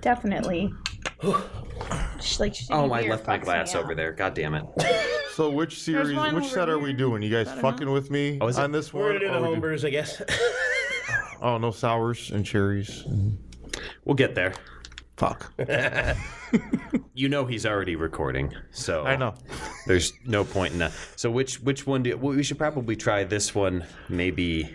definitely. Oh, I left my glass over there. God damn it. So which series, which set are we doing? You guys fucking with me on this one? We're going to do the home brews, I guess. Oh, no sours and cherries. We'll get there. Fuck. You know he's already recording, so I know. There's no point in that. So which one we should probably try this one maybe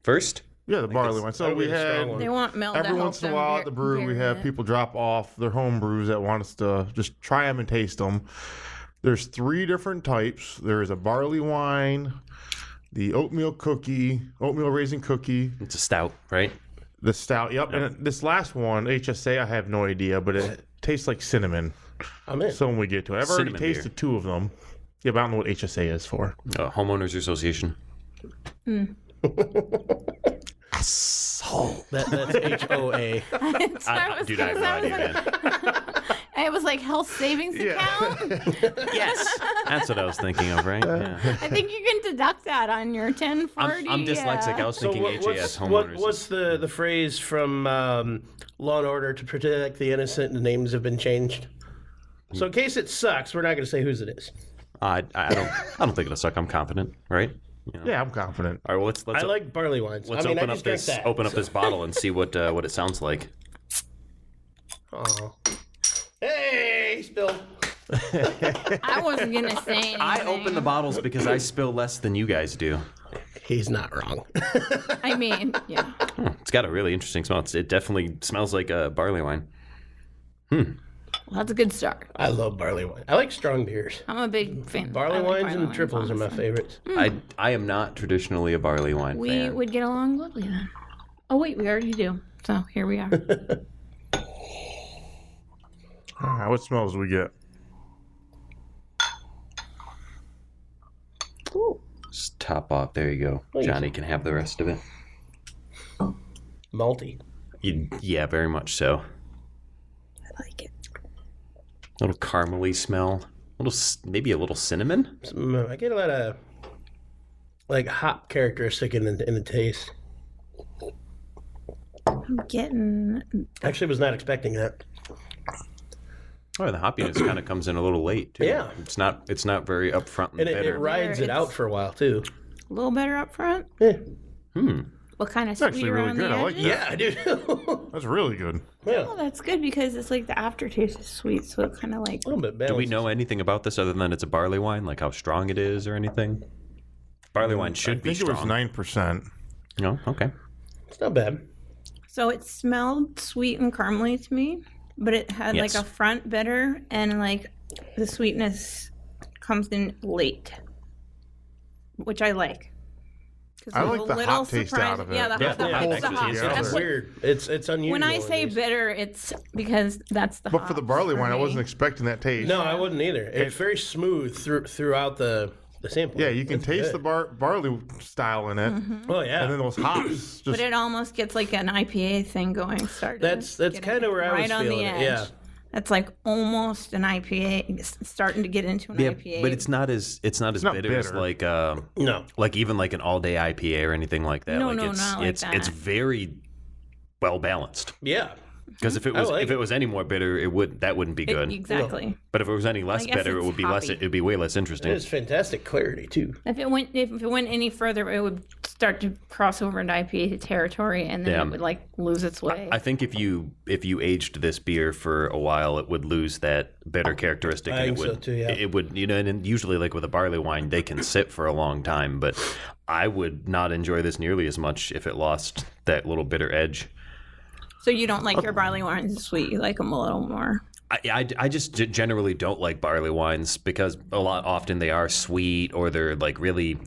first? Yeah, the barley one. So we had They want Mel to every help once in a them while at the brew, we have people drop off their home brews that want us to just try them and taste them. There's 3 different types. There's a barley wine, the oatmeal raisin cookie. It's a stout, right? The stout, yep. And this last one, HSA, I have no idea, but it tastes like cinnamon. I'm in. So when we get to it, I've already tasted 2 of them. Yeah, but I don't know what HSA is for. Homeowners Association. That's HOA. Dude, I have no idea, man. It was like health savings account. Yes, that's what I was thinking of, right? Yeah. I think you can deduct that on your 1040. I'm dyslexic. I was thinking HAS homeowners. What's the phrase from Law and Order to protect the innocent? The names have been changed. So in case it sucks, we're not going to say whose it is. I don't think it'll suck. I'm confident, right? You know? Yeah, I'm confident. All right, well, let's I like barley wines. let's open up this bottle and see what it sounds like. Oh. Hey, spilled. I wasn't gonna say anything. I open the bottles because I spill less than you guys do. He's not wrong. I mean, yeah. It's got a really interesting smell. It definitely smells like a barley wine. Well, that's a good start. I love barley wine. I like strong beers. I'm a big fan. Barley I like wines and triples are my honestly. favorites. I am not traditionally a barley wine We fan. would get along lovely then. Oh wait, we already do. So here we are. All right, what smells do we get? Just top off. There you go. Please. Johnny can have the rest of it. Malty. Yeah, very much so. I like it. A little caramely smell. Maybe a little cinnamon. I get a lot of like hop characteristic in the taste. I'm getting. Actually, was not expecting that. Oh, the hoppiness kind of comes in a little late too. Yeah. It's not very upfront and And bitter. it rides it It's- out for a while too. A little better up front. Yeah, What kind of It's actually sweet really around the good. I like edges? that. yeah I do. That's really good. Yeah, Oh, that's good because it's like the aftertaste is sweet, so it kind of like. a little bit Do we balanced. know anything about this other than it's a barley wine, like how strong it is or anything? Barley wine should be I think strong. it was 9%. No, okay. It's not bad. So it smelled sweet and caramely to me, but it had Yes. like a front bitter and like the sweetness comes in late, which I like. 'Cause I I'm like a the little hop taste out surprised- of it. Yeah, the Yeah, hop, the the hop, hop the actually hop. is That's It's what, weird. It's unusual. when I say at least. bitter, it's because that's the But hop for the barley for wine, I me. wasn't expecting that taste. No, I wouldn't either. It's very smooth throughout the sample. Yeah, you can It's taste good. the barley style in it. Oh yeah, And then those hops But just it almost gets like an IPA thing going started. That's Getting kind of where I was right on the feeling it. edge. Yeah. That's like almost an IPA, it's starting to get into an Yeah, IPA. but it's not as not bitter as bitter. like No. like even like an all day IPA or anything like that. No, like no, it's not like it's that. it's very well balanced. Yeah. Because if it I was like if it was any more bitter, that wouldn't be good. Exactly. But if it was any less guess bitter, it it's would be less. hoppy. It'd be way less It interesting. has fantastic clarity too. If it went any further, it would start to cross over into IPA territory, and then Yeah. it would like lose its way. I think if you aged this beer for a while, it would lose that bitter characteristic. I and think it would, so too, yeah. It would, and usually like with a barley wine, they can sit for a long time. But I would not enjoy this nearly as much if it lost that little bitter edge. So you don't like your barley wines sweet; you like them a little more. I just generally don't like barley wines because often they are sweet or they're like really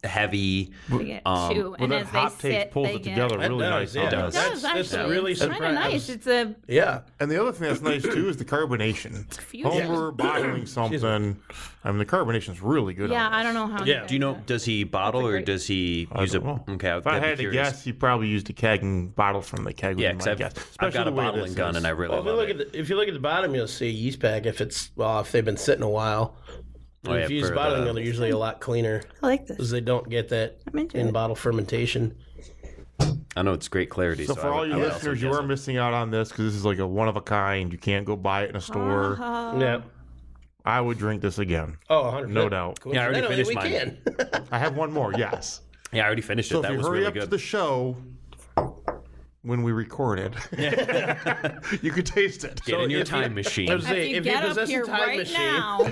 heavy. They get chew, but and that as they hop taste sit, pulls they it get. together It really does, nice. yeah. It does. That's actually. really It's kind of surprising. nice. It's a Yeah. And the other thing that's nice too is the carbonation. fusion. Homebrew bottling something. I mean, the carbonation's really good. Yeah, on I don't know how. Yeah. he Do you know? does Does he bottle or great- does he I use a? don't know. Okay, If I had to guess, he probably used a keg and bottle from the keg. Yeah, would be because my I've guess. got Especially a the way bottling this gun is. and I really Well, if you love look it. if you look at the bottom, you'll see a yeast pack. If they've been sitting a while. Oh, yeah, If you use for bottling, the- they're usually a lot cleaner I like this. because they don't get that I'm into in it. bottle fermentation. I know it's great clarity. So for all you listeners, you are missing out on this because this is like a one of a kind. You can't go buy it in a store. Yeah. I would drink this again. Oh, 100%. No doubt. Yeah, I already finished we mine. can. I have one more. Yes. Yeah, I already finished it. So That if you was hurry really up to good. the show when we recorded, you could taste it. Get in your if you- time machine. I was saying, If you if you get up possess here a time right machine, now,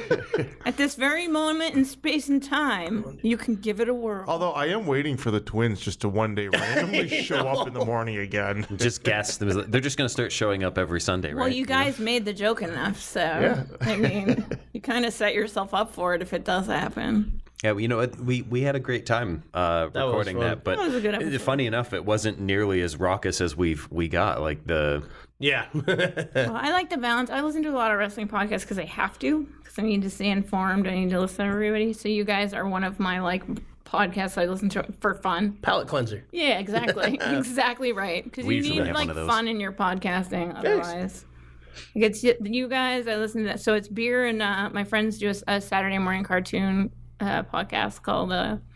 at this very moment in space and time, you can give it a whirl. Although I am waiting for the twins just to one day randomly show up in the morning again. Just guess. They're just going to start showing up every Sunday, right? Well, you guys made the joke enough, so I mean, you kind of set yourself up for it if it does happen. Yeah, well, you know what? We had a great time recording fun. that, but That was a good episode. funny enough, it wasn't nearly as raucous as we got. Like the yeah. Well, I like the balance. I listen to a lot of wrestling podcasts because I have to, because I need to stay informed. I need to listen to everybody. So you guys are one of my like podcasts I listen to for fun. Palate cleanser. Yeah, exactly, exactly right. Because We you usually need have one like of those. fun in your podcasting. Otherwise, it's you guys. I listen to that. So it's beer and my friends do a Saturday morning cartoon podcast called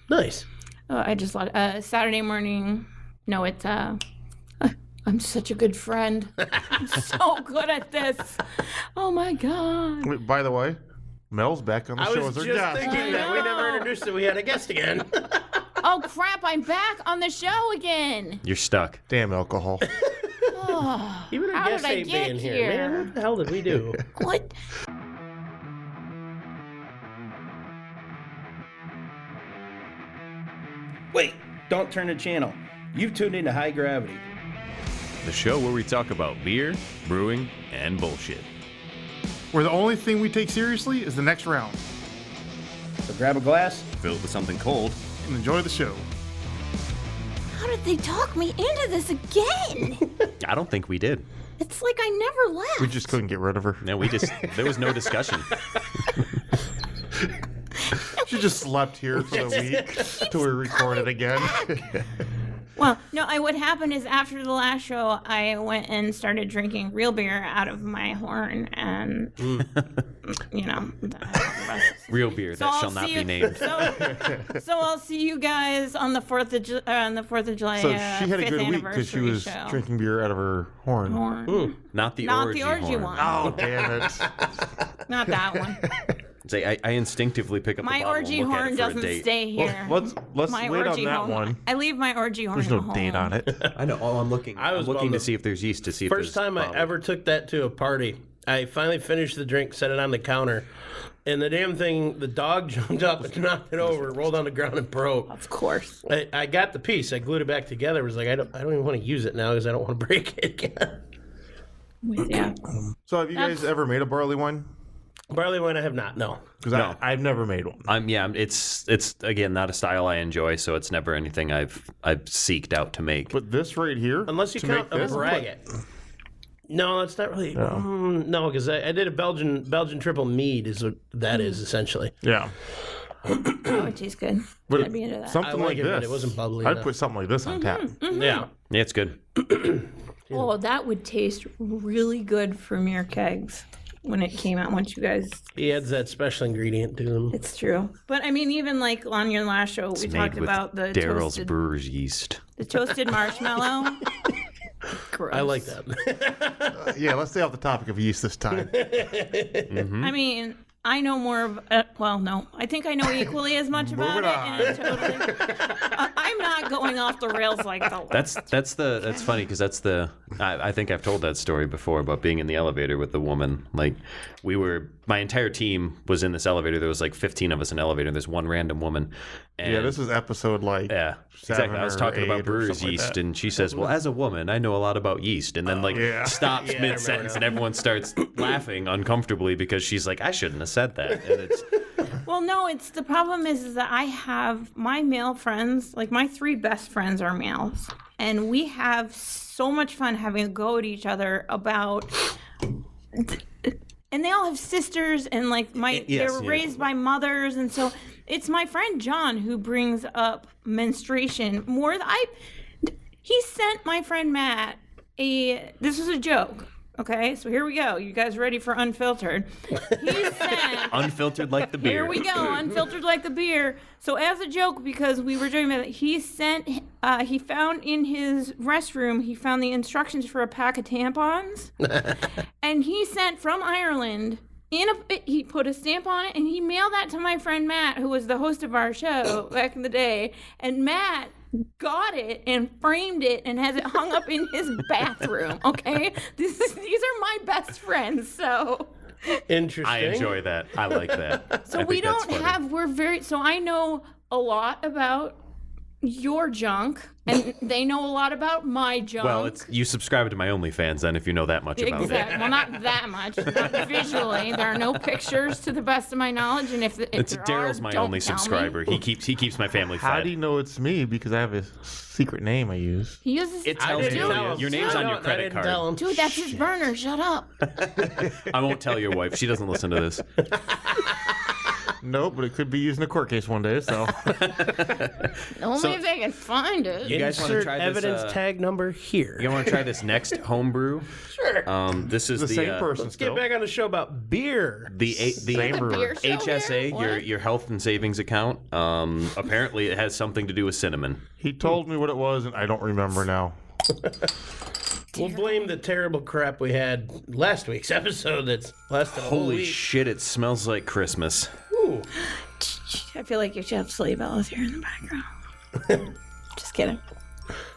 Nice. I just like Saturday morning. No, it's I'm such a good friend. I'm so good at this. Oh my god. Wait, by the way, Mel's back on the I show was as just our guest. thinking that we I never know. introduced it. We had a guest again. Oh crap! I'm back on the show again. you're stuck. Damn alcohol. Even our How guest did I ain't get being here. here? Man, what the hell did we do? What? Wait, don't turn the channel. You've tuned into High Gravity. The show where we talk about beer, brewing, and bullshit. Where the only thing we take seriously is the next round. So grab a glass. Fill it with something cold. And enjoy the show. How did they talk me into this again? I don't think we did. It's like I never left. We just couldn't get rid of her. No, there was no discussion. She just slept here for a week till we recorded again. Well, no, what happened is after the last show, I went and started drinking real beer out of my horn, and you know, the rest. Real beer that I'll shall not see be you- named. So I'll see you guys on the 4th of July. So she had a 5th good week because she anniversary was show. drinking beer out of her horn. Horn. Not the Not orgy, the orgy horn. one. Oh, damn it. Not that one. Say, I instinctively pick up My the bottle orgy and look at horn it for a doesn't date. stay here. Let's My wait on orgy that horn. one. I leave my orgy horn. There's no at home. date on it. I know. Oh, I'm looking. I was I'm looking bummed to that- see if there's yeast. To see if First there's time I bottle. ever took that to a party. I finally finished the drink, set it on the counter, and the damn thing, the dog jumped up and knocked it over, rolled on the ground and broke. Of course. I got the piece. I glued it back together. I was like, I don't even want to use it now because I don't want to break it again. Yeah. So have you guys ever made a barley wine? Barley wine, I have not. No. Because No. I've never made one. It's again not a style I enjoy, so it's never anything I've seeked out to make. But this right here, Unless you to count make a this, braggot. No, that's not really. No, because I did a Belgian triple mead, is what that is essentially. yeah. Oh, it tastes good. But I'd be into that. something I like like it, but this. it wasn't bubbly I'd enough. put something like this on tap. Yeah. Yeah, it's good. Oh, that would taste really good from your kegs when it came out. Once you guys, He adds that special ingredient to them. it's true. But I mean, even like on your last show, we Made talked with about the Daryl's Brewer's yeast. toasted marshmallow. Gross. I like that. Yeah, let's stay off the topic of yeast this time. I mean, I know more of. Well, no, I think I know equally as much about Moving it. And it totally, I'm not going off the rails like the. That's funny because that's the I think I've told that story before about being in the elevator with the woman. Like my entire team was in this elevator. There was like 15 of us in the elevator. There's one random woman. And Yeah, this is episode like yeah, 7 exactly. I was or talking 8 about or brewer's something like yeast, that. and she says, "Well, as a woman, I know a lot about yeast." And then yeah. stops Yeah, I remember mid sentence, now. and everyone starts laughing uncomfortably because she's like, "I shouldn't have said that." And it's Well, no, it's the problem is that I have my male friends, like my 3 best friends are males, and we have so much fun having a go at each other about. And they all have sisters, and like they were raised by mothers, and so it's my friend John who brings up menstruation more. He sent my friend Matt this was a joke. Okay, so here we go. You guys ready for unfiltered? He sent. Unfiltered like the beer. Here we go, unfiltered like the beer. So as a joke, because we were joking about it, he found in his restroom, he found the instructions for a pack of tampons, and he sent from Ireland. He put a stamp on it, and he mailed that to my friend Matt, who was the host of our show back in the day. And Matt got it and framed it and has it hung up in his bathroom. Okay, these are my best friends. So Interesting. I enjoy that. I like that. so we don't have. We're very. So I know a lot about your junk, and they know a lot about my junk. Well, you subscribe to my OnlyFans then if you know that much about exactly. it. Well, not that much. Not visually. There are no pictures, to the best of my knowledge. And if Daryl's my only subscriber. He keeps my family fed. How do you know it's me? Because I have a secret name I use. He uses. It tells didn't you. tell him. Your name's I on your don't- I credit didn't tell card. him. Dude, that's his burner. Shut up. I won't tell your wife. She doesn't listen to this. Nope, but it could be used in a court case one day. So Only if they can find it. You guys want to Insert try this? evidence tag number here. You want to try this next homebrew? Sure. This is the same person Let's still. get back on the show about beer. The Same brewer. Beer show HSA, here? your health and savings account. Apparently, it has something to do with cinnamon. He told me what it was, and I don't remember now. We'll blame the terrible crap we had last week's episode that's lasted a whole Holy week. shit! It smells like Christmas. Ooh. I feel like you should have sleigh bells here in the background. Just kidding.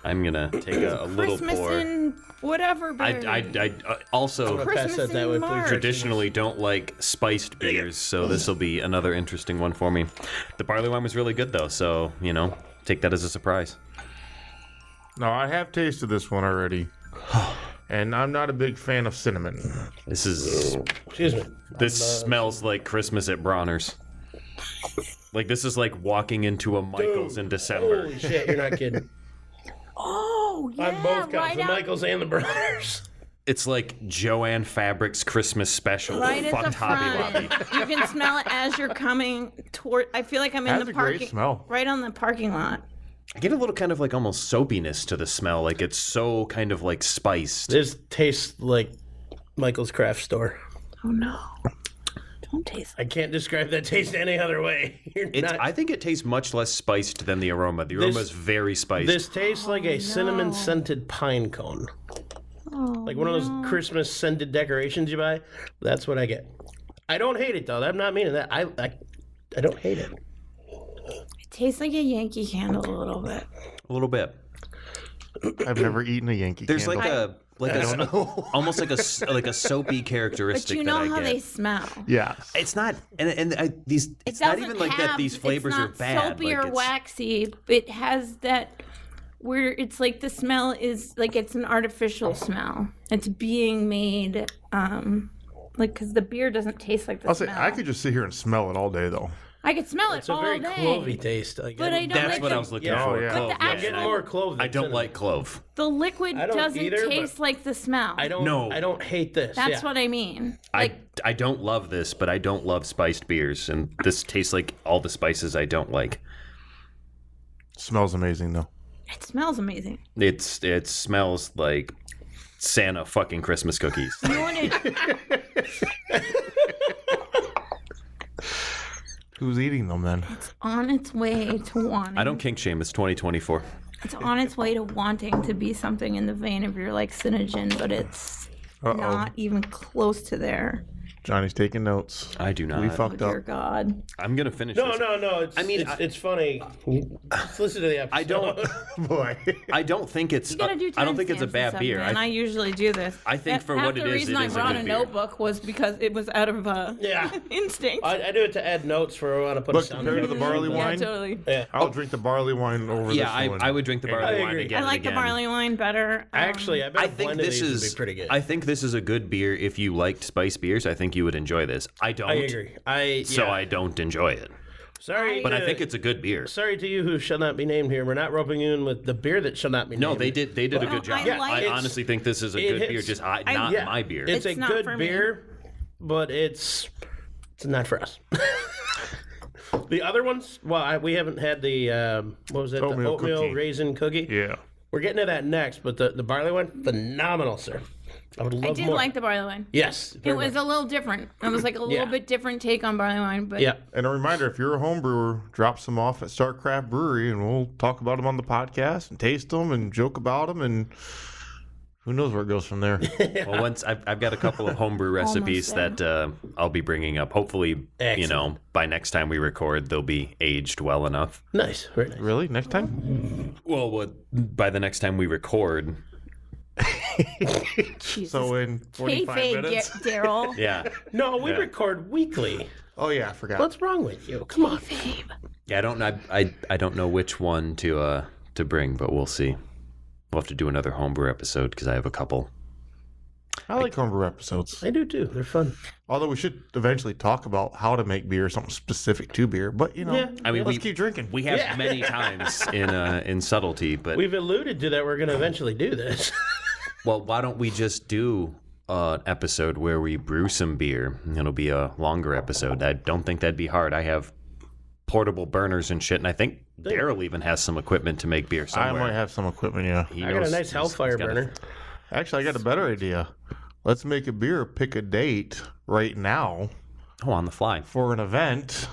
I'm gonna take a little Christmas pour. in whatever. I also Pass Christmas that that in way, March. please. traditionally don't like spiced beers, so this will be another interesting one for me. The barley wine was really good though, so take that as a surprise. No, I have tasted this one already, and I'm not a big fan of cinnamon. This is Excuse me. this smells like Christmas at Bronner's. Like this is like walking into a Michael's in December. Holy shit, you're not kidding. Oh, yeah. On both counts, right the out, Michaels and the Brothers. It's like Joanne Fabric's Christmas special. right at the Fucked Hobby front. Lobby. You can smell it as you're coming toward. I feel like I'm in Has the a great parking. smell. Right on the parking lot. I get a little kind of like almost soapiness to the smell. Like it's so kind of like spiced. This tastes like Michael's craft store. Oh no! Don't taste. I can't describe that taste any other way. You're not, I think it tastes much less spiced than the aroma. The aroma is very spiced. this tastes like a cinnamon scented pine cone. Like one of those Christmas scented decorations you buy. That's what I get. I don't hate it though. I'm not meaning that. I don't hate it. It tastes like a Yankee Candle a little bit. A little bit. I've never eaten a Yankee There's Candle. almost like a soapy characteristic But you know that I how get. they smell. Yes. It's not, these. It's not even like that. These flavors are bad. It's not soapy like or it's- waxy. It has that where it's like the smell is like it's an artificial smell. It's being made, like because the beer doesn't taste like the I'll say smell. I could just sit here and smell it all day though. I could smell it It's a all very day. clovey taste. Like, But I don't That's like what the, I was looking Yeah. for. Oh, yeah. Clove, But the yeah. I'm getting actual- more clove. Than I don't cinnamon. like clove. the liquid I don't doesn't either, but- taste like the smell. I don't. No. I don't hate this. That's yeah. what I mean. Like I don't love this, but I don't love spiced beers, and this tastes like all the spices I don't like. Smells amazing though. it smells amazing. It smells like Santa fucking Christmas cookies. You know what it, Who's eating them then? on its way to wanting. I don't kink shame. It's 2024. It's on its way to wanting to be something in the vein of your like Cynogen, but it's not even close to there. Johnny's taking notes. I do not. We Oh fucked dear up. God. I'm gonna finish No, this. no. It's, I mean, it's funny. Just listen to the episode. I don't. Boy. I don't think it's. You gotta do I don't think it's a timestamps and bad stuff, beer. man. I usually do this. I think for Half what it the is, reason it I is a brought good a beer. notebook was because it was out of Yeah. instinct. I do it to add notes for when I want to put Look, a sound compared to effect. the barley yeah, wine, totally. Yeah. I'll drink the barley wine over Yeah, this one. I would drink the barley I wine agree. again. I like and the again. barley wine better. Actually, I bet I a think blend of this these is. would be pretty good. I think this is a good beer if you liked spiced beers. I think you would enjoy this. I don't. I agree. So yeah. I don't enjoy it. Sorry, But I to- think it's a good beer. Sorry to you who shall not be named here. We're not roping you in with the beer that shall not be named. No, they did. They did a Well, good job. I like- I It's- honestly think this is a it good beer. hits- Just not Yeah, my beer. It's a It's not good for me. beer, but it's not for us. The other ones, well, we haven't had the what was it? Oatmeal The oatmeal cookie. raisin cookie. Yeah. We're getting to that next, but the barley one, phenomenal, sir. I would love I did more. like the barley wine. Yes. It very was much. a little different. It was like a little bit different take on barley wine, but Yeah. And a reminder, if you're a home brewer, drop some off at Starr Craft Brewery, and we'll talk about them on the podcast and taste them and joke about them, and who knows where it goes from there. Well, once I've got a couple of homebrew recipes there. that I'll be bringing up. Hopefully, Excellent. by next time we record, they'll be aged well enough. Nice. Very nice. Really? Next time? Well, by the next time we record, Jesus. So in 45 Kayfabe, minutes? Daryl. yeah, No, we Yeah. record weekly. Oh, yeah, I forgot. What's wrong with you? Come on. yeah. I don't know which one to bring, but we'll see. We'll have to do another homebrew episode because I have a couple. I like homebrew episodes. I do too. They're fun. Although we should eventually talk about how to make beer, something specific to beer. But, you know, Yeah. I mean, let's keep drinking. We have many times in subtlety, but We've alluded to that. We're going to eventually do this. well, why don't we just do an episode where we brew some beer? It'll be a longer episode. I don't think that'd be hard. I have portable burners and shit, and I think Daryl even has some equipment to make beer I somewhere. might have some equipment, yeah. He I got a knows- nice he's Hellfire got a- burner. Actually, I got a better idea. Let's make a beer, pick a date right now Oh, on the fly. for an event.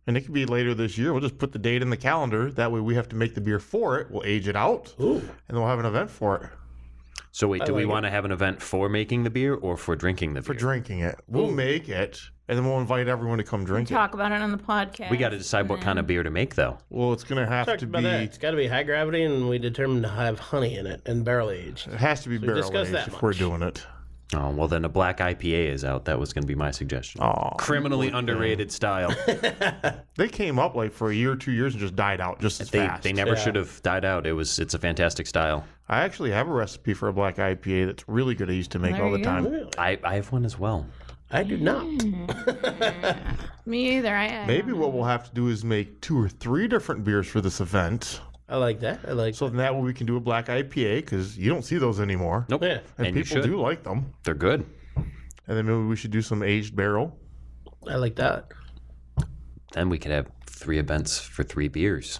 And it could be later this year. We'll just put the date in the calendar. That way we have to make the beer for it. We'll age it out. Ooh. And then we'll have an event for it. So wait, do we like want to have an event for making the beer or for drinking the For beer? drinking it. We'll make it. And then we'll invite everyone to come drink it. Talk about it on the podcast. We got to decide what kind of beer to make, though. Well, it's going to have Talked to about be... that. It's got to be high gravity, and we determined to have honey in it and barrel aged. It has to be barrel discussed aged that if we're much. doing it. Oh, well, then a black IPA is out. That was going to be my suggestion. Oh, Criminally underrated style. they came up like for a year or 2 years and just died out just as They fast. they never Yeah. should have died out. It's a fantastic style. I actually have a recipe for a black IPA that's really good. I used to make There all the you go. time. Really? I have one as well. I do not. Me either. I Maybe what we'll have to do is make 2 or 3 different beers for this event. I like that. I like So then that way we can do a black IPA because you don't see those anymore. Nope. Yeah. And, And you people should. do like them. They're good. And then maybe we should do some aged barrel. I like that. Then we could have 3 events for 3 beers.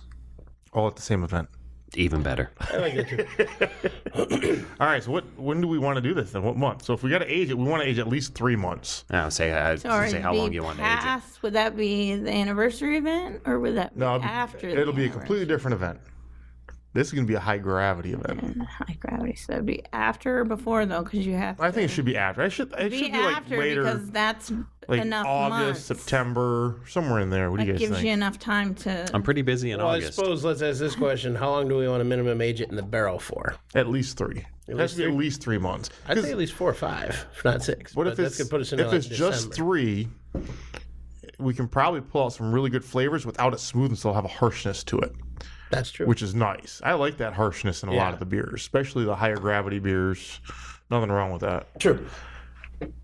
All at the same event. Even better. I like it too. All right, so when do we want to do this then? What month? So if we got to age it, we want to age at least 3 months. I'd say how long you want to age it. past, would that be the anniversary event, or would that be No, after? it'll the be a completely different event. This is going to be a high gravity event. anniversary? High gravity, so it'd be after or before though, because you have to I think it should be after. It should be be like after later, because that's like enough August, months. September, somewhere in there. What do That you guys gives think? you enough time to. I'm pretty busy in Well, I August. suppose let's ask this question: how long do we want to minimum age it in the barrel for? At least 3. It has to be at least 3 months. I'd say at least 4 or 5, if not 6. What but if that's it's gonna put us into if like it's just December. 3? We can probably pull out some really good flavors without it smooth and still have a harshness to it, That's true. which is nice. I like that harshness in a lot Yeah. of the beers, especially the higher gravity beers. Nothing wrong with that. True.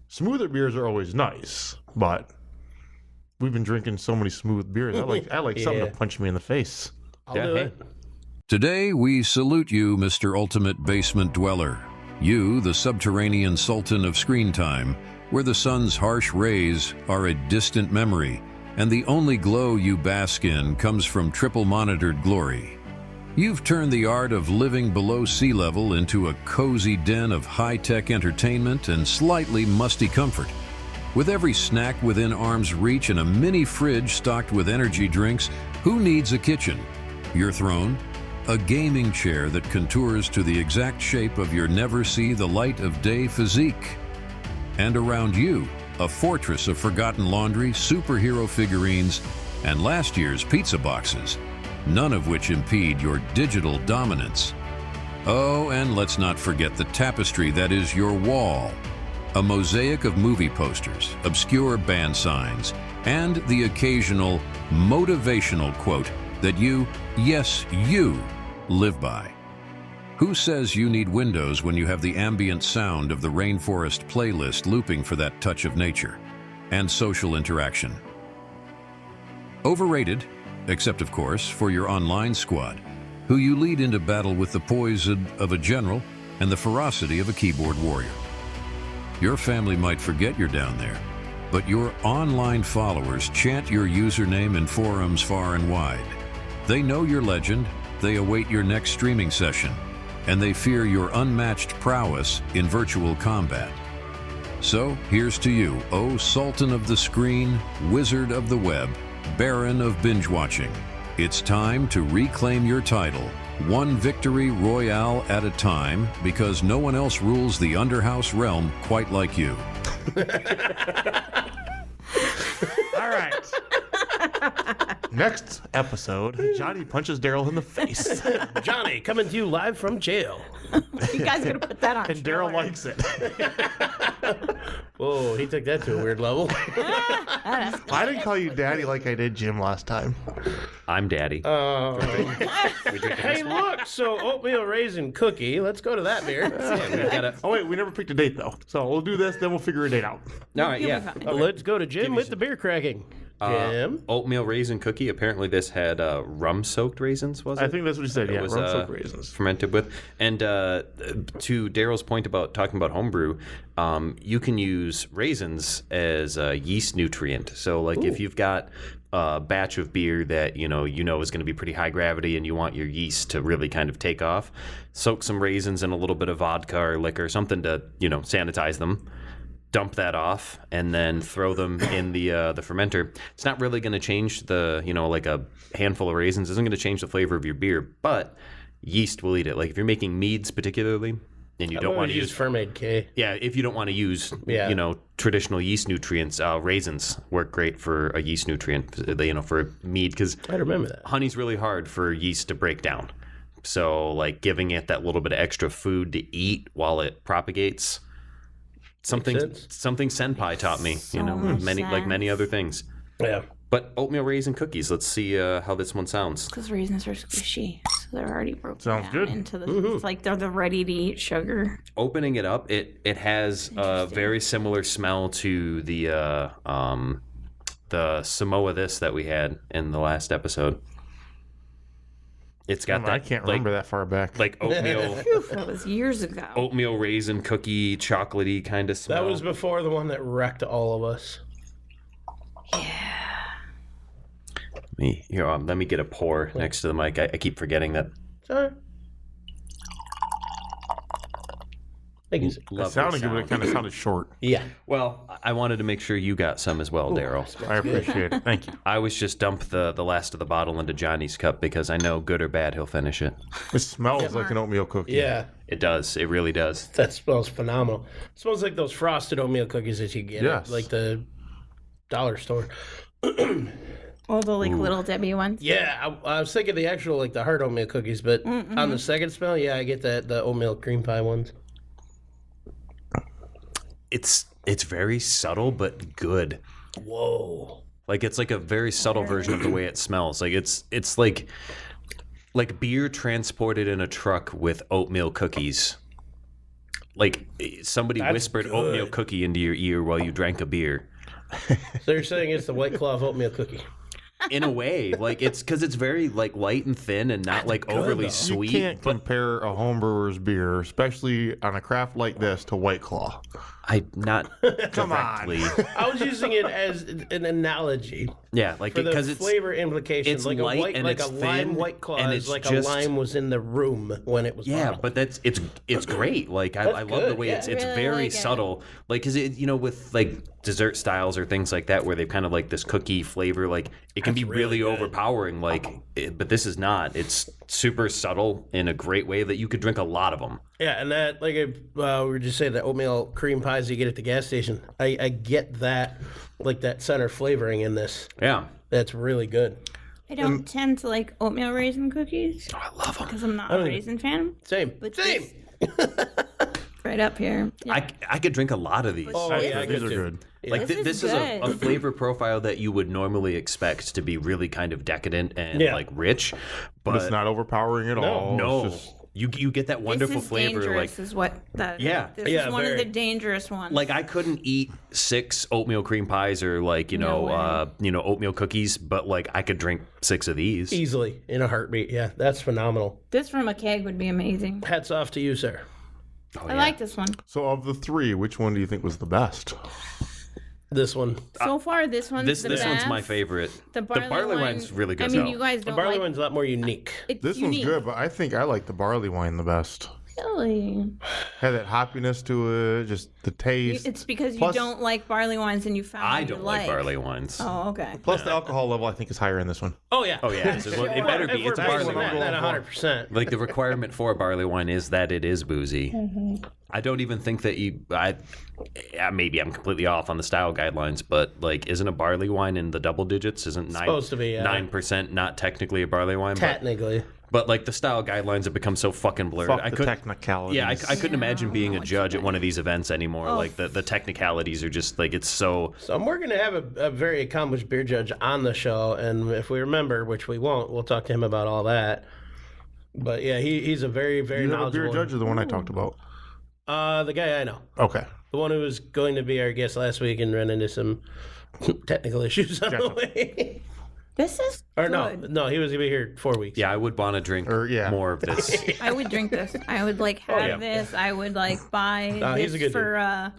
Smoother beers are always nice, but we've been drinking so many smooth beers. I like something Yeah. to punch me in the face. I'll Yeah, do hey. it. Today, we salute you, Mr. Ultimate Basement Dweller. You, the subterranean sultan of screen time, where the sun's harsh rays are a distant memory, and the only glow you bask in comes from triple-monitored glory. You've turned the art of living below sea level into a cozy den of high-tech entertainment and slightly musty comfort. With every snack within arm's reach and a mini fridge stocked with energy drinks, who needs a kitchen? Your throne? A gaming chair that contours to the exact shape of your never-see-the-light-of-day physique. And around you, a fortress of forgotten laundry, superhero figurines, and last year's pizza boxes, none of which impede your digital dominance. Oh, and let's not forget the tapestry that is your wall. A mosaic of movie posters, obscure band signs, and the occasional motivational quote that you, yes, you, live by. Who says you need windows when you have the ambient sound of the rainforest playlist looping for that touch of nature and social interaction? Overrated, except of course for your online squad, who you lead into battle with the poise of a general and the ferocity of a keyboard warrior. Your family might forget you're down there, but your online followers chant your username in forums far and wide. They know your legend, they await your next streaming session, and they fear your unmatched prowess in virtual combat. So here's to you, O Sultan of the Screen, Wizard of the Web, Baron of Binge Watching. It's time to reclaim your title, one victory royale at a time, because no one else rules the Underhouse realm quite like you. All right. Next episode, Johnny punches Daryl in the face. Johnny, coming to you live from jail. You guys gotta put that on. And Daryl likes it. Whoa, he took that to a weird level. I didn't call you daddy like I did Jim last time. I'm daddy. Hey, look, so oatmeal raisin cookie. Let's go to that beer. Yeah, we've got Oh, wait, we never picked a date, though. So we'll do this, then we'll figure a date out. All right, yeah. Let's go to Jim with the beer cracking. Jim? Oatmeal raisin cookie. Apparently, this had rum-soaked raisins. Was it? I think that's what you said, yeah. It was Rum-soaked raisins. fermented with. And to Daryl's point about talking about homebrew, you can use raisins as a yeast nutrient. So, like, if you've got a batch of beer that you know is going to be pretty high gravity, and you want your yeast to really kind of take off, soak some raisins in a little bit of vodka or liquor, something to sanitize them. Dump that off and then throw them in the fermenter. It's not really going to change the, like a handful of raisins isn't going to change the flavor of your beer, but yeast will eat it. Like if you're making meads particularly, and you don't want to use Fermaid K. Yeah, if you don't want to use traditional yeast nutrients, raisins work great for a yeast nutrient, for mead, because I remember that. Honey's really hard for yeast to break down. So like giving it that little bit of extra food to eat while it propagates. Something Senpai taught me, many other things. Yeah. But oatmeal raisin cookies. Let's see how this one sounds. Because raisins are squishy, so they're already broken Sounds down good. into the. It's like they're the ready-to-eat sugar. Opening it up, it has a very similar smell to the Samoa this that we had in the last episode. It's got that. I can't remember that far back. Like oatmeal. That was years ago. Oatmeal raisin cookie, chocolatey kind of smell. That was before the one that wrecked all of us. Let me get a pour next to the mic. I keep forgetting that. Sorry. Thank you. It sounded good, but it kind of sounded short. Yeah. Well, I wanted to make sure you got some as well, Daryl. I appreciate it. Thank you. I always just dump the last of the bottle into Johnny's cup because I know, good or bad, he'll finish it. It smells like an oatmeal cookie. Yeah. It does. It really does. That smells phenomenal. It smells like those frosted oatmeal cookies that you get at like the dollar store. All the little Debbie ones. Yeah, I was thinking the actual like the hard oatmeal cookies, but on the second smell, I get the oatmeal cream pie ones. It's very subtle but good. Whoa. Like it's like a very subtle version of the way it smells. Like it's like beer transported in a truck with oatmeal cookies. Like somebody whispered oatmeal cookie into your ear while you drank a beer. So you're saying it's the White Claw of oatmeal cookie? In a way, like it's because it's very like light and thin and not like overly sweet. You can't compare a homebrewer's beer, especially on a craft like this, to White Claw. Not Come directly. on. I was using it as an analogy. Yeah, like For the because it's flavor implications, it's like light a white, and like it's a thin, lime White Claw and is it's like just- a lime was in the room when it was bottled. but it's great. Like I love the good, way yeah. it's I really very like it. subtle. Like because it with like dessert styles or things like that where they've kind of like this cookie flavor. Like it can be really overpowering. Like but this is not. It's super subtle in a great way that you could drink a lot of them. Yeah, and that, like we were just saying, the oatmeal cream pies you get at the gas station, I get that, like that center flavoring in this. Yeah. That's really good. I don't tend to like oatmeal raisin cookies. I love them. Because I'm not a raisin fan. Same. But Same. Right up here. Yeah. I could drink a lot of these. Oh, yeah, I These get are to. good. Like This is this is a good. flavor profile that you would normally expect to be really kind of decadent and Yeah. like rich, But it's not overpowering at all. no, It's just, you get that wonderful this is flavor. dangerous Like is what that Yeah. This Yeah, is one very. of the dangerous ones. like I couldn't eat 6 oatmeal cream pies or like oatmeal cookies, but like I could drink 6 of these. Easily, in a heartbeat. Yeah, that's phenomenal. this from a keg would be amazing. Hats off to you, sir. I like this one. so of the three, which one do you think was the best? This one. So far, this one's This the one's best. my favorite. The barley, wine's really good. I mean, though. you guys The don't barley like one's a lot more unique. it's This unique. one's good, but I think I like the barley wine the best. Really? Had that hoppiness to it, just the taste. It's because Plus- you don't like barley wines and you found I what don't you like barley wines. Oh, okay. Plus the alcohol level, I think, is higher in this one. Oh yeah. Oh yeah, so it better be. It's a barley wine. Not 100%. Like the requirement for a barley wine is that it is boozy. I don't even think that maybe I'm completely off on the style guidelines, but like, isn't a barley wine in the double digits? Isn't Supposed to be, yeah. 9% not technically a barley wine? Technically. But like the style guidelines have become so fucking blurred. Fuck the technicalities. Yeah, I couldn't imagine being a judge at one of these events anymore. Like the technicalities are just like, it's so. So we're going to have a very accomplished beer judge on the show, and if we remember, which we won't, we'll talk to him about all that. But yeah, he's a very, very You have a knowledgeable. beer judge or the one I talked about? The guy I know. Okay. The one who was going to be our guest last week and ran into some technical issues on the way. This is Or good. no, he was going to be here 4 weeks. Yeah, I would want to drink more of this. I would drink this. I would like have this. I would like buy he's a this good for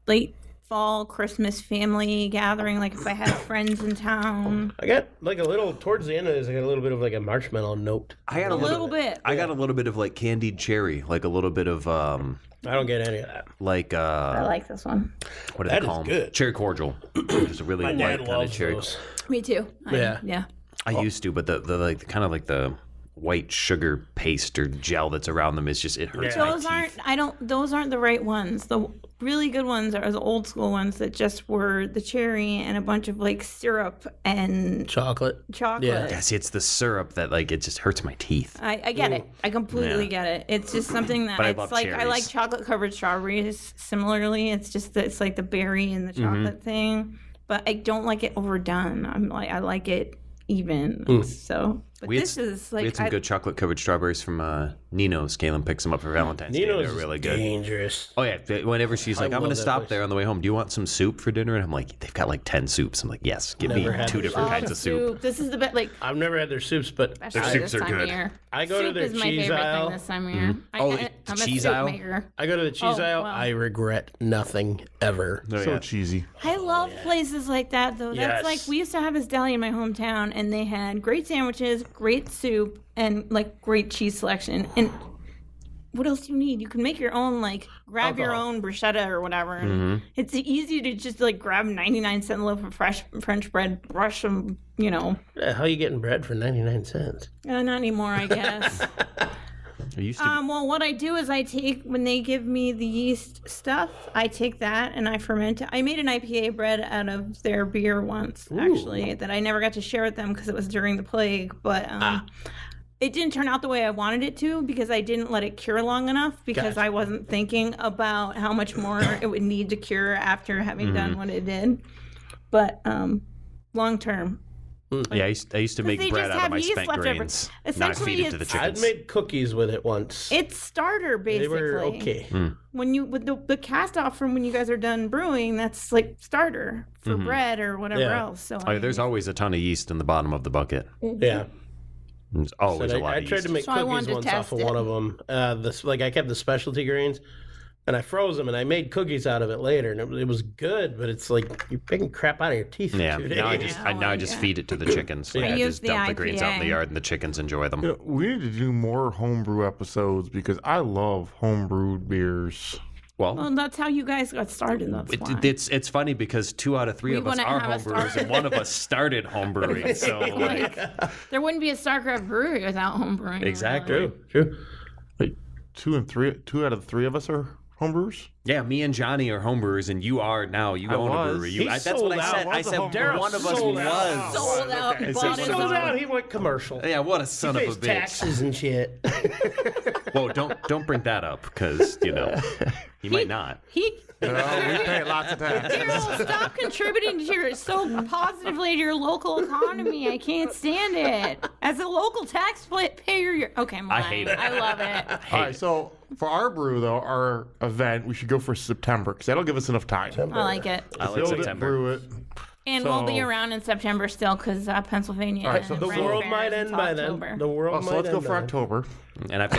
late fall Christmas family gathering. Like if I had friends in town. I got like a little, towards the end of this, I got a little bit of like a marshmallow note. I got A little bit. I got a little bit of like candied cherry, like a little bit of I don't get any of that. like I like this one. what do That they is call them? good. Cherry cordial. It's a really My light dad kind of loves cherry. those. Me too. Yeah. Yeah. I used to, but the like kind of like the white sugar paste or gel that's around them is just, it hurts my Those teeth. those aren't the right ones. The really good ones are the old school ones that just were the cherry and a bunch of like syrup and Chocolate. chocolate. Yeah, see, it's the syrup that like, it just hurts my teeth. I get it. I completely get it. It's just something that But I it's love like I like cherries. chocolate covered strawberries similarly. It's just that it's like the berry and the chocolate thing. But I don't like it overdone. I like it even. So but We had, this is we like had some good chocolate covered strawberries from Nino's. Kaylin picks them up for Valentine's Day. Nino's They're really is good. dangerous. Oh yeah, whenever she's like, I'm love gonna that stop place. there on the way home. Do you want some soup for dinner? And I'm like, they've got like 10 soups. I'm like, yes, give me Never had 2 their different kinds of soup. This is the best. Like I've never had their soups, but especially soups this are time good. Of year. I go to Soup their is my cheese favorite aisle. thing this time of year. Oh, I'm a cheese soup aisle? maker. I go to the cheese aisle. wow. I regret nothing ever. So cheesy. I love places like that, though. Yes. That's like, we used to have this deli in my hometown, and they had great sandwiches, great soup, and like great cheese selection. And what else do you need? You can make your own, like, grab your own bruschetta or whatever. And it's easy to just like grab a 99-cent loaf of fresh French bread, brush them, you know. How you getting bread for 99 cents? Not anymore, I guess. It used to Well, what I do is I take, when they give me the yeast stuff, I take that and I ferment it. I made an IPA bread out of their beer once, actually, that I never got to share with them because it was during the plague. But it didn't turn out the way I wanted it to because I didn't let it cure long enough because I wasn't thinking about how much more it would need to cure after having done what it did. But long term. yeah, I used to make they bread just out of have my yeast spent left over. grains. Not Essentially, feed it to the it's- I'd chickens. made cookies with it once. It's starter, They basically. were okay. When you with the cast off from when you guys are done brewing, that's like starter for bread or whatever Yeah. else. So Oh, yeah, there's always a ton of yeast in the bottom of the bucket. Yeah. There's always a lot I of tried yeast. to make So I cookies wanted to once off test of it. one of them. I kept the specialty grains, and I froze them, and I made cookies out of it later, and it was good. But it's like you're picking crap out of your teeth. Yeah, For 2 now I days. just feed it to the chickens. Like, I use just the dump the grains out in the IPA. yard and the chickens enjoy them. You know, we need to do more homebrew episodes because I love homebrewed beers. Well, well, that's how you guys got started. That's why. it's funny because 2 out of 3 We of us wouldn't are have a homebrewers start. and one of us started homebrewing. So like, There wouldn't be a Starcraft brewery without home brewing. exactly. True. Like 2 out of the 3 of us are homebrewers. Yeah, me and Johnny are homebrewers, and you are now. You I own a was. brewery. He That's what sold I out. said. I Was a said homebrewer. one of us Sold out. was. Sold out. It's Bought just his one of Sold own. out. He went commercial. Yeah, what a son He of a pays bitch. taxes and shit. Whoa, don't bring that up because he might not. He. We pay lots of taxes. Daryl, stop contributing to so positively to your local economy. I can't stand it. As a local taxpayer, you're okay. I'm I lying. hate it. I love it. All right, so for our brew though, our event, we should go for September because that'll give us enough time. I like it. I like Build it, September. brew it. And So- we'll be around in September still because Pennsylvania. right, so and the Ren world Fair might is end until by October. then. The world Oh, might so let's go end for by then. October. And I'm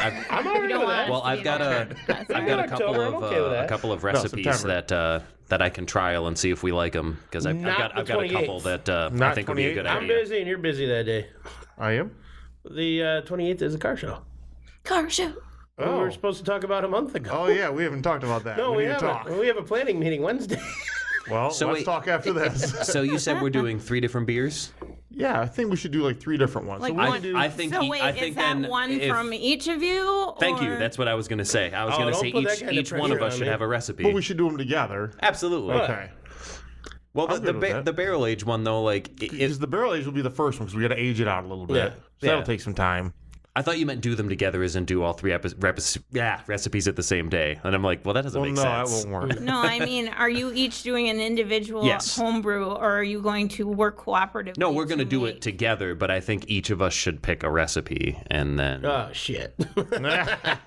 already We don't with want that. well, I've got a couple October, of I'm okay with that. a couple of recipes September. that I can trial and see if we like them because I've Not got the a couple 28th. that I Not think would be a good 28th. I'm idea. busy and you're busy that day. I am. The 28th is a car show. car show. Oh, we were supposed to talk about a month ago. Oh, yeah, we haven't talked about that. No, we need to haven't. talk. We have a planning meeting Wednesday. Well, So let's wait. talk after this. So you said we're doing 3 different beers? Yeah, I think we should do like 3 different ones. Like so we one- can do, I think. So wait, I is think that then one if- from each of you? Thank you. or- That's what I was going to say. I was Oh, going to don't say put that kind of each one of pressure us on should me. have a recipe. but we should do them together. Absolutely. Okay. Well, I'm good with that. the barrel aged one though, like Because the barrel age will be the first one because we got to age it out a little bit. Yeah. So Yeah. that'll take some time. I thought you meant do them together as in do all 3 recipes at the same day, and I'm like, well, that doesn't Well, make no, sense. that won't work. No, I mean, are you each doing an individual Yes. homebrew, or are you going to work cooperatively? No, we're going to do make- it together, but I think each of us should pick a recipe, and then Oh, shit.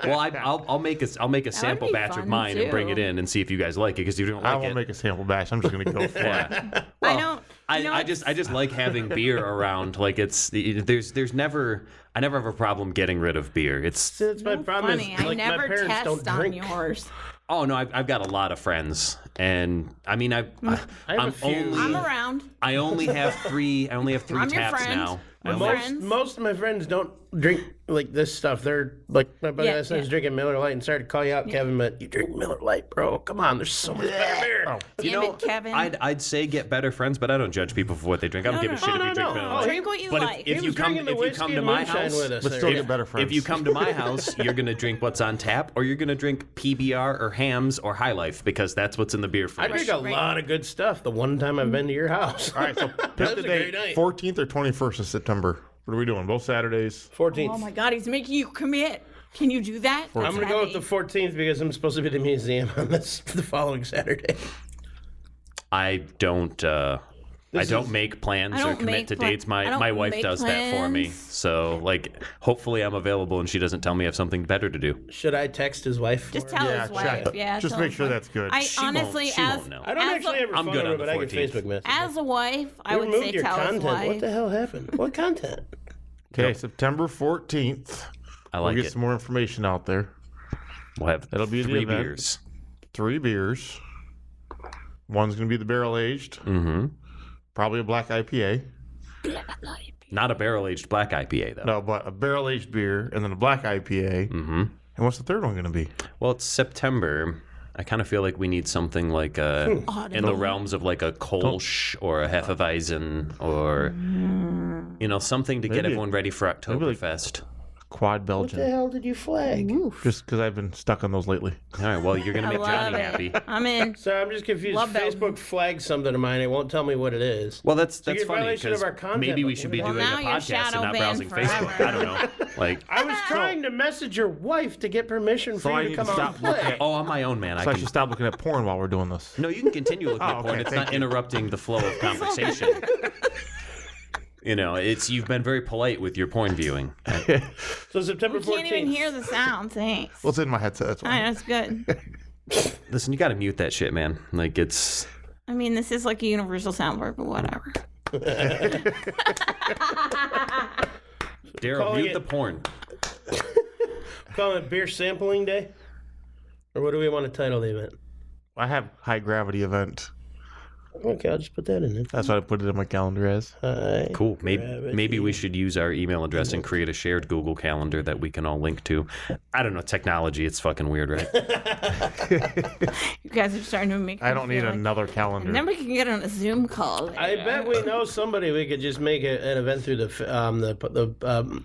well, I'll make a sample be batch of fun, mine and bring it too. in and see if you guys like it because you don't I like won't it. make a sample batch. I'm just going to go for it. Yeah. I don't. you know, I just like having beer around. Like there's never I never have a problem getting rid of beer. It's That's my problem. funny. Is, I like, my never parents don't test on drink. yours. oh no, I've got a lot of friends, and I mean I have I'm a few. only I'm around. I only have 3 I'm your taps friend. now. We're I only- friends. Most of my friends don't drink like this stuff. They're like my buddy Yeah, last night was yeah. drinking Miller Lite and started to call you out, Kevin. But you drink Miller Lite, bro. Come on, there's so much better beer. Damn it, Kevin. I'd say get better friends, but I don't judge people for what they drink. I don't give a shit if you drink Miller Light. Drink what you But like. if He you was come drinking the if you come whiskey to and my moonshine house, with us But there. still get better friends. if you come to my house, you're gonna drink what's on tap, or you're gonna drink PBR or Hams or High Life because that's what's in the beer I fridge. drink a lot of good stuff. The one time I've been to your house. All right, so pick That the was a date. great night. 14th or 21st of September. What are we doing? Both Saturdays? 14th. Oh my God, he's making you commit. Can you do that? I'm gonna go with the 14th because I'm supposed to be at the museum on this the following Saturday. I don't make plans I or don't commit make to pla- dates. I don't My wife make does that for me. plans. So like hopefully I'm available and she doesn't tell me I have something better to do. Should I text his wife? Just for tell her? his wife. check. Yeah, Just tell make his sure wife. that's good. I She honestly, won't know. I don't as actually a, ever I'm phone good her, on the but I get 14th. Facebook messages. as a wife, I You would removed say your tell his content. wife. What the hell happened? What content? Okay, September 14th. I We'll like get it. some more information out there. We'll have That'll be the 3 event. beers. 3 beers. One's going to be the barrel aged. Mm-hmm. Probably a black IPA. Not a barrel-aged black IPA though. No, but a barrel aged beer and then a black IPA. Mm-hmm. And what's the third one going to be? Well, it's September. I kind of feel like we need something like in the realms of like a Kolsch or a Hefeweizen or something to get Maybe- everyone ready for like- Oktoberfest. Quad What Belgian. the hell did you flag? Just because I've been stuck on those lately. All right, well, you're gonna I make Johnny love it. happy. I'm in. Sorry, I'm just confused. Love that. Facebook flagged something of mine. It won't tell me what it is. Well, that's you're funny violation of because our content, maybe we but should be Well, doing a now you're podcast and shadow not banned browsing Facebook. forever. I don't know. Like, I was trying to message your wife to get permission So for I you need to to come out and stop looking play. at- oh, I'm my own man. So I should stop looking at porn while we're doing this. No, you can continue looking Oh, at porn. okay, It's thank not you. interrupting the flow of conversation. You've been very polite with your porn viewing. So September We 14th. can't even hear the sound. Thanks. Well, it's in my headset. That's All right, why. that's good. Listen, you got to mute that shit, man. Like it's. I mean, this is like a universal soundboard, but whatever. Daryl, calling mute it- the porn. Calling it beer sampling day? Or what do we want to title the event? I have high gravity event. Okay, I'll just put that in there. That's what I put it in my calendar as. Hi. Cool. Maybe Gravity. we should use our email address and create a shared Google Calendar that we can all link to. I don't know technology. It's fucking weird, right? You guys are starting to make. I me don't need feel like- another calendar. And then we can get on a Zoom call. I bet we know somebody we could just make an event through the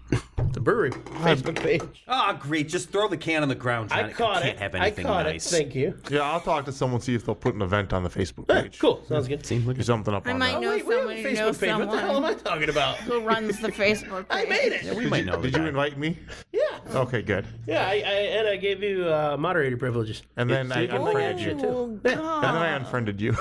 brewery Facebook page. Oh, great. Just throw the can on the ground, John. I caught can't it. have I anything caught nice. it. Thank you. Yeah, I'll talk to someone, see if they'll put an event on the Facebook page. Cool. Sounds good. See, look Do at something up I on might that. know Wait, we have a someone who knows Facebook page. What the hell am I talking about? who runs the Facebook page. I made it. we might know. the Did you guy. invite me? Yeah. Okay, good. Yeah, I gave you moderator privileges. And then I See, you unfriended like you. it too. Oh, And then I God. unfriended you.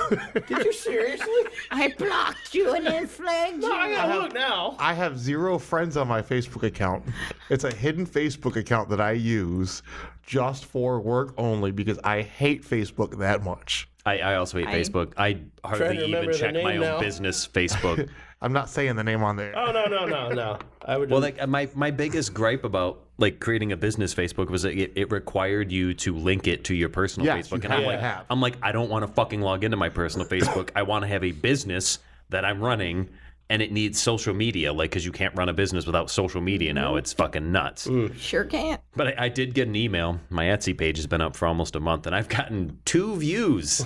Did you seriously? I blocked you and then flagged you. No, I gotta look now. I have 0 friends on my Facebook account. It's a hidden Facebook account that I use just for work only because I hate Facebook that much. I also hate Facebook. I Trying hardly to even remember the check my name own now. business Facebook. I'm not saying the name on there. Oh no. I would. Well, like my biggest gripe about like creating a business Facebook was that it required you to link it to your personal Yes, Facebook, you and have to have. I'm like I don't want to fucking log into my personal Facebook. I want to have a business that I'm running, and it needs social media, like, because you can't run a business without social media now. It's fucking nuts. Sure can't. But I did get an email. My Etsy page has been up for almost a month, and I've gotten 2 views.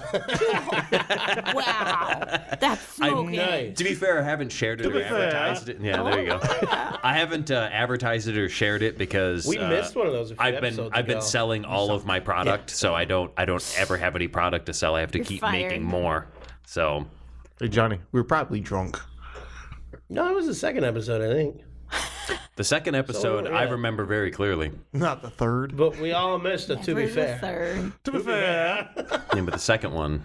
Wow. That's smoking. Nice. To be fair, I haven't shared it or advertised it. Yeah, there you go. I haven't advertised it or shared it because We missed one of those a few I've episodes been ago. selling all of my product, so I don't ever have any product to sell. I have to keep fired. making more. So Hey, Johnny, we were probably drunk. No, it was the second episode, I think. the second episode, So, I yeah. remember very clearly. Not the third. But we all missed it, to be Where's the fair. third? To be fair. Yeah, but the second one,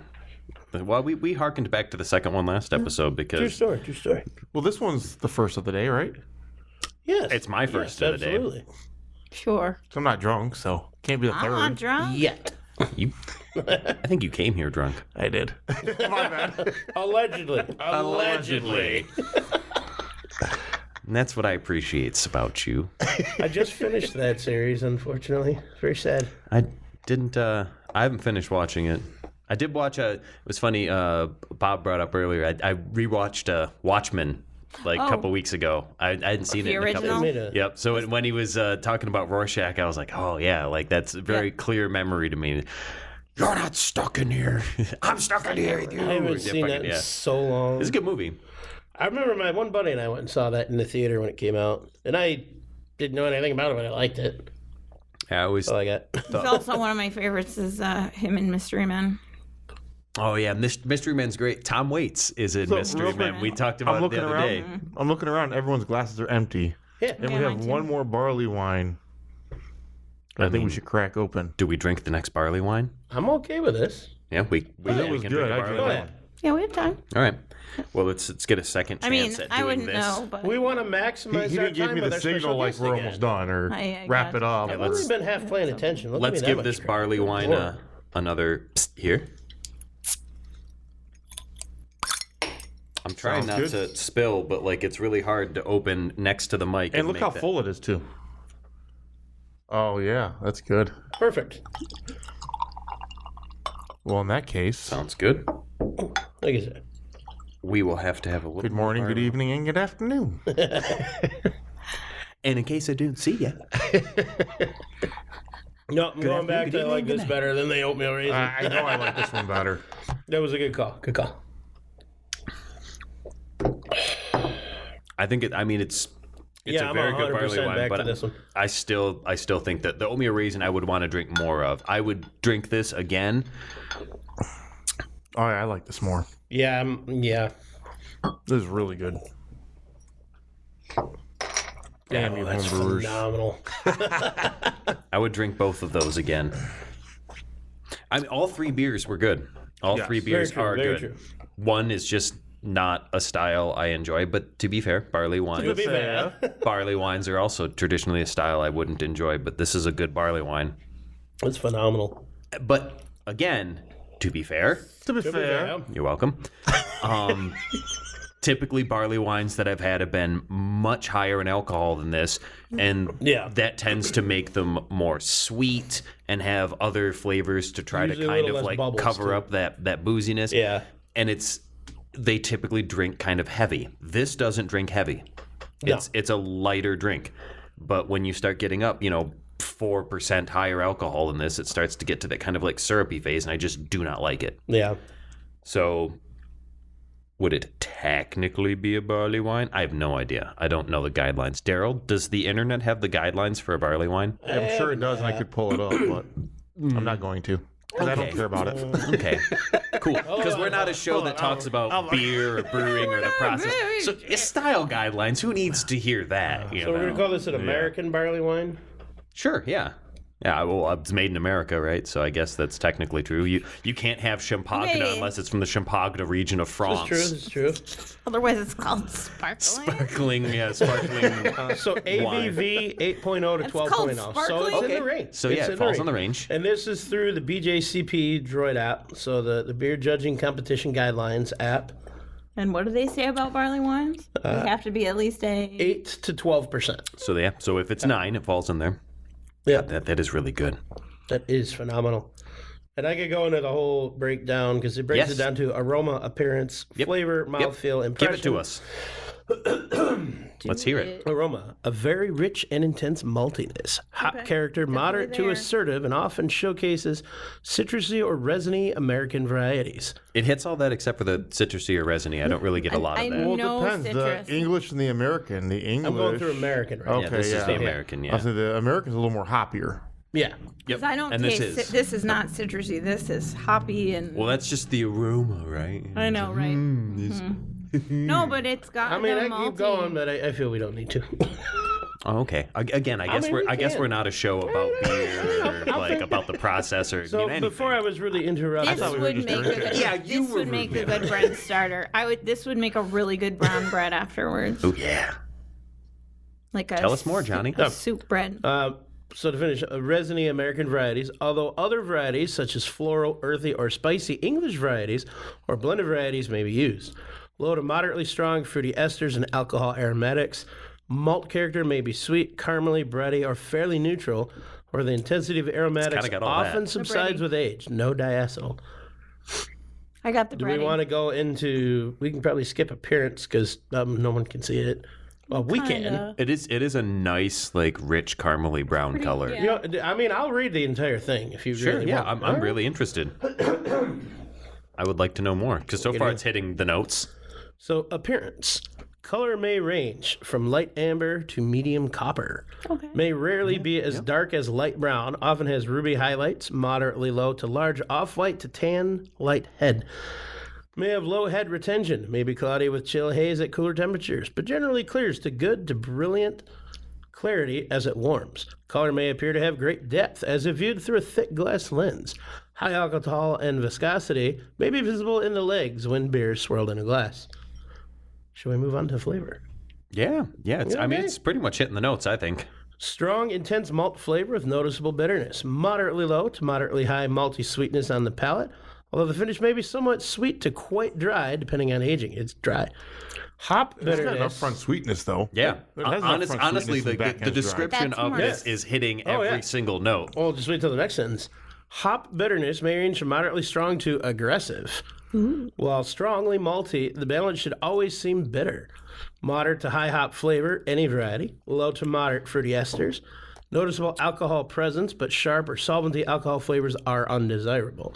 well, we harkened back to the second one last episode True because story, true story. Well, this one's the first of the day, right? Yes. It's my first yes, of the day. absolutely. Sure. So I'm not drunk, so can't be the I'm not third. drunk. Yet. I think you came here drunk. I did. My bad. Allegedly. Allegedly. And that's what I appreciate about you. I just finished that series, unfortunately. Very sad. I didn't. I haven't finished watching it. I did watch it was funny. Bob brought up earlier. I rewatched Watchmen like a couple weeks ago. I hadn't seen The it in a couple. original? Made a- Yep. So when he was talking about Rorschach, I was like, oh yeah, like that's a very clear memory to me. You're not stuck in here. I'm stuck in here with you. I haven't seen that in so long. It's a good movie. I remember my one buddy and I went and saw that in the theater when it came out. And I didn't know anything about it, but I liked it. I always. That's all I got. It's also one of my favorites is him in Mystery Men. Oh yeah, Mystery Man's great. Tom Waits is in So, Mystery real quick, Man. We talked about I'm it looking the other around. day. I'm looking around. Everyone's glasses are empty, Yeah. and Yeah, we mine have too. one more barley wine. I think we should crack open. Do we drink the next barley wine? I'm okay with this. Yeah, we It was can good. drink a I barley drank wine. that one. Yeah, we have time. All right. Well, let's get a second chance I mean, at doing I wouldn't this. know, but We want to maximize He our didn't give time me with the our signal special like guest we're again. almost done or I wrap got it up. I've let's- only been half paying attention. Look Let's at me give that this much barley wine More. another psst here. I'm trying not Sounds to spill, but like it's really hard to open next to the mic. And look make how that- full it is too. Oh yeah, that's good. Perfect. Well, in that case, Sounds good. Like I said. We will have to have a little. good morning, good evening, and good afternoon. And in case I didn't see you, No, I'm going back good to I evening, like good this night. better than the oatmeal raisin. I know I like this one better. That was a good call. Good call. I think it. I mean, it's Yeah, a I'm very good 100% barley wine, back but to this one. I still think that the oatmeal raisin I would want to drink more of. I would drink this again. Oh, yeah, I like this more. Yeah, yeah. This is really good. Damn you, That's homebrewers. phenomenal. I would drink both of those again. I mean, all 3 beers were good. All Yes. 3 beers Very true, are very good. true. One is just not a style I enjoy, but to be fair, barley wine. To be fair. Barley wines are also traditionally a style I wouldn't enjoy, but this is a good barley wine. It's phenomenal. But again, to be fair, To be To be fair, fair. you're welcome. Typically, barley wines that I've had have been much higher in alcohol than this, and Yeah. that tends to make them more sweet and have other flavors to try Usually a to kind little of less like bubbles, cover too. up that booziness. Yeah. And they typically drink kind of heavy. This doesn't drink heavy. No. It's a lighter drink, but when you start getting up, 4% higher alcohol than this, it starts to get to that kind of like syrupy phase, and I just do not like it. Yeah. So, would it technically be a barley wine? I have no idea. I don't know the guidelines. Daryl, does the internet have the guidelines for a barley wine? I'm sure it does, and I could pull it up, but I'm not going to. Because I don't Okay. care about it. Okay, cool. Because we're not a show that talks about beer or brewing or the process. So, it's style guidelines. Who needs to hear that? You So we're know? going to call this an American barley wine? Sure, yeah. Yeah, well, it's made in America, right? So I guess that's technically true. You can't have Champagne Okay. unless it's from the Champagne region of France. That's true. otherwise it's called sparkling. Sparkling. So ABV 8.0 to It's 12.0. called So sparkling? it's in Okay. the range. So It's yeah, in it falls in the range. And this is through the BJCP Droid app, so the beer judging competition guidelines app. And what do they say about barley wines? They have to be at least a 8 to 12%. So yeah, so if it's 9, it falls in there. Yeah, That is really good. that is phenomenal. And I could go into the whole breakdown because it breaks Yes. it down to aroma, appearance, Yep. flavor, Yep. mouthfeel, Give impression. it to us. Let's hear it. Aroma, a very rich and intense maltiness. Hop character, moderate to there. assertive, and often showcases citrusy or resiny American varieties. It hits all that except for the citrusy or resiny. I don't really get a lot I of that. Well, No it depends. citrus. The English and the American. The English. I'm going through American right Okay, Yeah, this is yeah. the American, I yeah. say the American's a little more hoppier. Yeah. Yep. I don't and taste this is. this is not citrusy. This is hoppy and Well, that's just the aroma, right? I know, right? No, but it's got I mean, the I malty. keep going, but I feel we don't need to. Oh, okay. Again, I guess mean, we're we I guess can. we're not a show about beer, or like about the process or So anything. before I was really interrupted. This would make a good, Yeah, you this were would make a good bread starter. This would make a really good brown bread afterwards. Oh yeah. Like a Tell us more, Johnny. A soup bread. So to finish, resiny American varieties, although other varieties such as floral, earthy, or spicy English varieties or blended varieties may be used. Low to moderately strong fruity esters and alcohol aromatics. Malt character may be sweet, caramely, bready, or fairly neutral, where the intensity of aromatics got all that. often subsides with age. No diacetyl. I got the Do bread. we want to go into? We can probably skip appearance because no one can see it. Well, we can. It is a nice, like, rich caramely brown color. yeah. You know, I mean, I'll read the entire thing if you Sure. really Yeah, want. I'm really interested. I would like to know more because so far it's hitting the notes. So appearance. Color may range from light amber to medium copper. Okay. May rarely be as dark as light brown, often has ruby highlights, moderately low to large off-white to tan light head. May have low head retention, may be cloudy with chill haze at cooler temperatures, but generally clears to good to brilliant clarity as it warms. Color may appear to have great depth as if viewed through a thick glass lens. High alcohol and viscosity may be visible in the legs when beer is swirled in a glass. Shall we move on to flavor? Yeah. I mean, okay. it's pretty much hitting the notes, I think. Strong, intense malt flavor with noticeable bitterness. Moderately low to moderately high malty sweetness on the palate, although the finish may be somewhat sweet to quite dry, depending on aging. It's dry. Hop It's got an bitterness. upfront sweetness, though. Yeah. It has an upfront Honestly, sweetness and back the end's dry. description That's of more- this is hitting every yeah. single note. Well, just wait till the next sentence. Hop bitterness may range from moderately strong to aggressive. While strongly malty, the balance should always seem bitter. Moderate to high hop flavor, any variety. Low to moderate fruity esters. Noticeable alcohol presence, but sharp or solventy alcohol flavors are undesirable.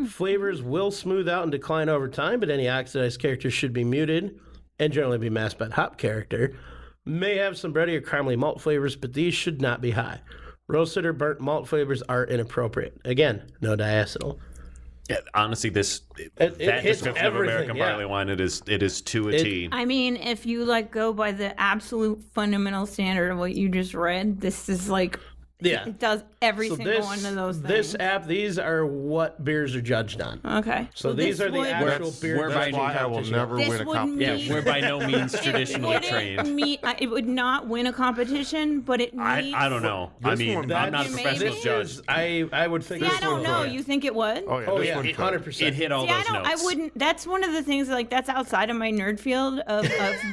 Flavors will smooth out and decline over time, but any oxidized character should be muted and generally be masked by hop character. May have some bready or caramely malt flavors, but these should not be high. Roasted or burnt malt flavors are inappropriate. Again, no diacetyl. Yeah, honestly, that hits description of everything, American yeah. barley wine, it is to a T. I mean, if you like go by the absolute fundamental standard of what you just read, this is like Yeah. it does every So single one of those things. this app, these are what beers are judged on. Okay. So these this are the would- actual beer we're That's judging why I will competition. never This win a would competition. mean- We're by no means traditionally It wouldn't trained. it would not win a competition, but it needs. I don't know. I This mean, one- I'm not a Maybe. professional This judge. is, I would think See, I this don't one know. could. You think it would? Oh, yeah. Oh this yeah, one could. 100%. It hit all See, I those don't. notes. I wouldn't. That's one of the things like that's outside of my nerd field of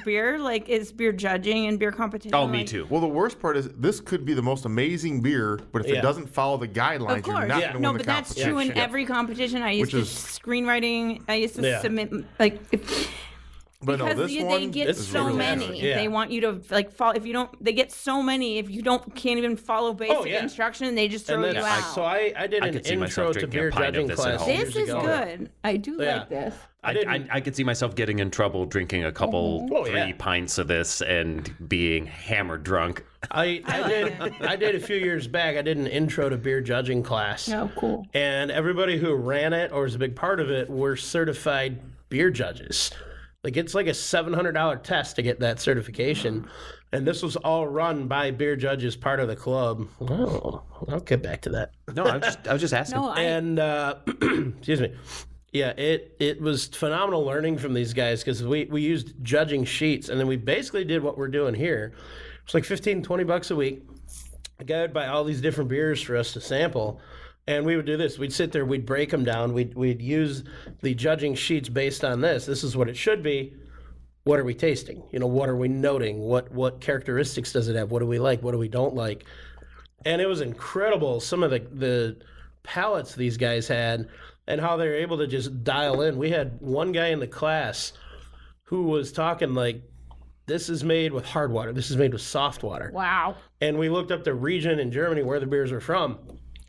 beer. Like is beer judging and beer competition. Oh, me like- too. Well, the worst part is this could be the most amazing beer, but if Yeah. it doesn't follow the guidelines, Of you're course. not Yeah. going to No, win but the that's competition. true in Yeah. every competition. I used Which to is- screenwriting. I used to Yeah. submit like But no, because this they one get is so really many. good. Yeah. They want you to like follow. If you don't, they get so many. If you can't even follow basic yeah. instruction, they just throw And you then, out. so I did I an could see intro myself to drinking a beer pint of judging this at class. home. this years is ago. good. I do Yeah. like this. I could see myself getting in trouble drinking a couple, Oh, 3 yeah. pints of this and being hammered drunk. I did a few years back. I did an intro to beer judging class. Oh, cool. And everybody who ran it or was a big part of it were certified beer judges. Like it's like a $700 test to get that certification. And this was all run by beer judges, part of the club. Oh, I'll get back to that. No, I was just asking. No, And excuse me. Yeah, it was phenomenal learning from these guys because we used judging sheets and then we basically did what we're doing here. It's like $15-20 a week. A guy would buy all these different beers for us to sample. And we would do this. We'd sit there, we'd break them down. We'd use the judging sheets based on this. This is what it should be. What are we tasting? You know, what are we noting? What characteristics does it have? What do we like? What do we don't like? And it was incredible, some of the palates these guys had and how they were able to just dial in. We had one guy in the class who was talking like this is made with hard water. This is made with soft water. Wow. And we looked up the region in Germany where the beers are from,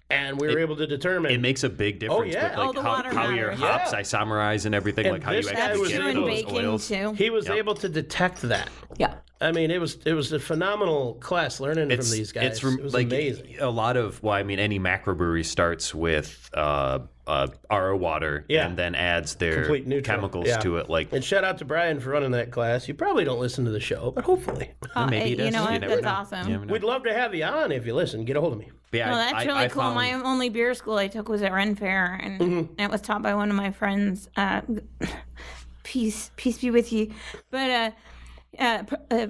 and we were able to determine. It makes a big difference yeah. with the like water how your matters. hops Yeah. isomerize and everything, And like how you this guy actually was get True in those baking oils. too. he was able to detect that. Yeah. I mean, it was a phenomenal class learning from these guys. It's from it was like amazing. a lot of. Well, I mean, any macrobrewery starts with RO water Yeah. and then adds their Complete neutral. chemicals Yeah. to it. Like And shout out to Brian for running that class. You probably don't listen to the show, but hopefully. maybe he does. You know You what? never That's know. awesome. You never know. We'd love to have you on if you listen. Get a hold of me. But yeah, Well, that's I really cool. found- My only beer school I took was at Ren Fair, and it was taught by one of my friends. Peace be with you. But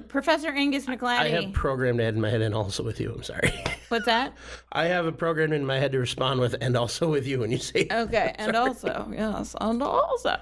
Professor Angus McLatty. I have programmed Ed in my head and also with you. I'm sorry. What's that? I have a program in my head to respond with and also with you when you say. Okay, and also, yes, and also.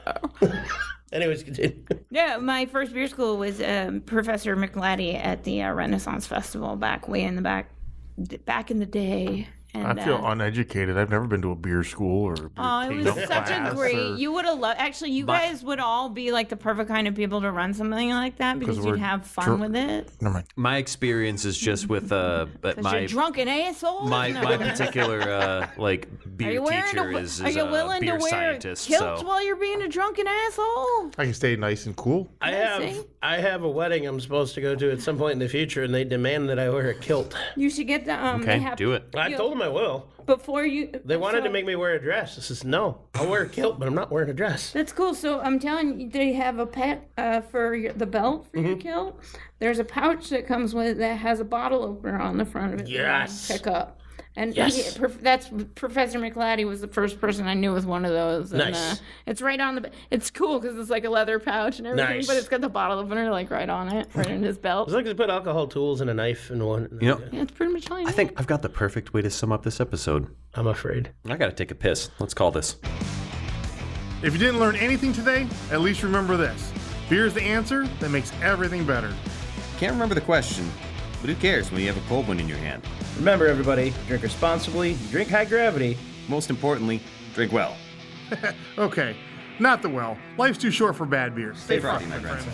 Anyways, continue. Yeah, my first beer school was Professor McLatty at the Renaissance Festival back in the day. And, I feel uneducated. I've never been to a beer school or a beer Oh, it was tasting such a class great. or- You would have loved. Actually, you guys would all be like the perfect kind of people to run something like that because 'Cause you'd we're have fun drunk. with it. Never mind. My experience is just with Because my you're drunken assholes. my No. my particular like Are beer you wearing teacher a, is Are you a willing beer to wear scientist. kilts So while you're being a drunken asshole? I can stay nice and cool. see. I have a wedding I'm supposed to go to at some point in the future, and they demand that I wear a kilt. You should get the they okay, have, do it. I told them I will. before you. They wanted to make me wear a dress. I says, no, I'll wear a kilt, but I'm not wearing a dress. That's cool. So I'm telling you, they have a pet for the belt for Mm-hmm. your kilt. There's a pouch that comes with it that has a bottle opener on the front of it. that you Yes. Pick up. And Yes. that's Professor McLatty was the first person I knew with one of those. And, Nice. it's right on the. It's cool because it's like a leather pouch and everything, Nice. but it's got the bottle opener like right on it, right in his belt. As long as you put alcohol tools and a knife in one. You know, Yeah, it's pretty much all you I think I've got the perfect way to sum up this episode. I'm afraid. I gotta take a piss. Let's call this. If you didn't learn anything today, at least remember this. Beer is the answer that makes everything better. Can't remember the question, but who cares when you have a cold one in your hand? Remember, everybody, drink responsibly, drink high gravity. Most importantly, drink well. Okay, not the well. Life's too short for bad beer. Stay frosty, my friends.